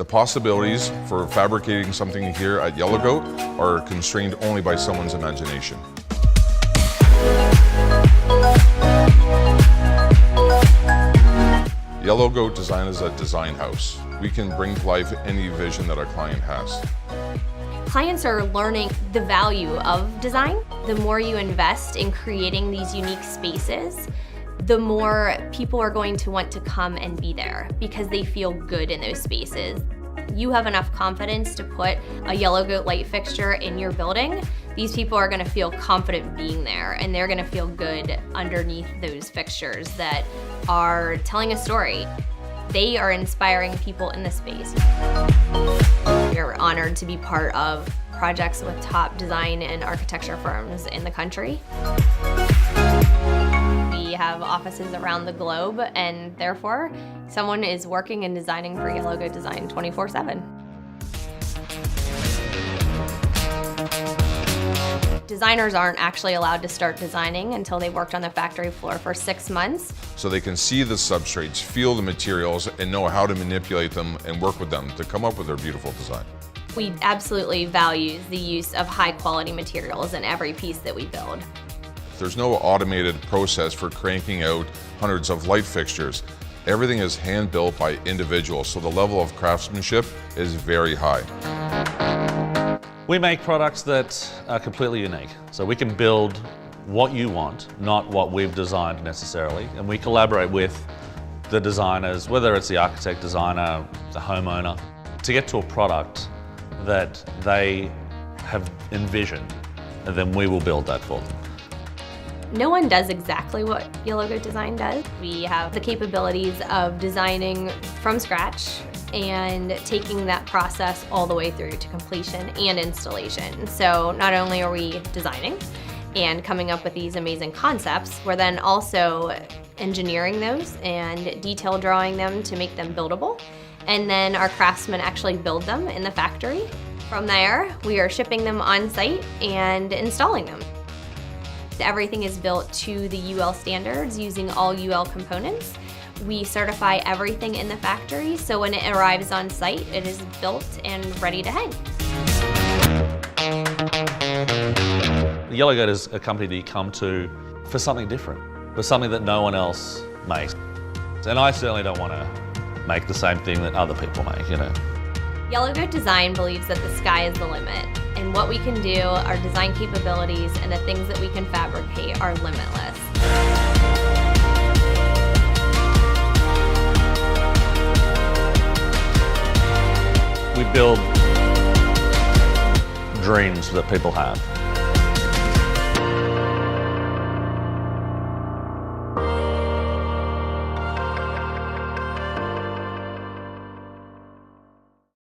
The possibilities for fabricating something here at Yellow Goat are constrained only by someone's imagination. Yellow Goat Design is a design house. We can bring to life any vision that our client has. Clients are learning the value of design. The more you invest in creating these unique spaces, the more people are going to want to come and be there because they feel good in those spaces. You have enough confidence to put a Yellow Goat light fixture in your building. These people are going to feel confident being there, and they're going to feel good underneath those fixtures that are telling a story. They are inspiring people in the space. We're honored to be part of projects with top design and architecture firms in the country. We have offices around the globe, and therefore, someone is working and designing for Yellow Goat Design 24/7. Designers aren't actually allowed to start designing until they worked on the factory floor for 6 months. So they can see the substrates, feel the materials, and know how to manipulate them and work with them to come up with their beautiful design. We absolutely value the use of high quality materials in every piece that we build. There's no automated process for cranking out hundreds of light fixtures. Everything is hand-built by individuals, so the level of craftsmanship is very high. We make products that are completely unique. So we can build what you want, not what we've designed necessarily. And we collaborate with the designers, whether it's the architect, designer, the homeowner, to get to a product that they have envisioned, and then we will build that for them. No one does exactly what Yellow Goat Design does. We have the capabilities of designing from scratch and taking that process all the way through to completion and installation. So not only are we designing and coming up with these amazing concepts, we're then also engineering those and detail drawing them to make them buildable. And then our craftsmen actually build them in the factory. From there, we are shipping them on site and installing them. Everything is built to the UL standards using all UL components. We certify everything in the factory, so when it arrives on site, it is built and ready to hang. Yellow Goat is a company that you come to for something different, for something that no one else makes. And I certainly don't want to make the same thing that other people make, you know. Yellow Goat Design believes that the sky is the limit, and what we can do, our design capabilities, and the things that we can fabricate are limitless. We build dreams that people have.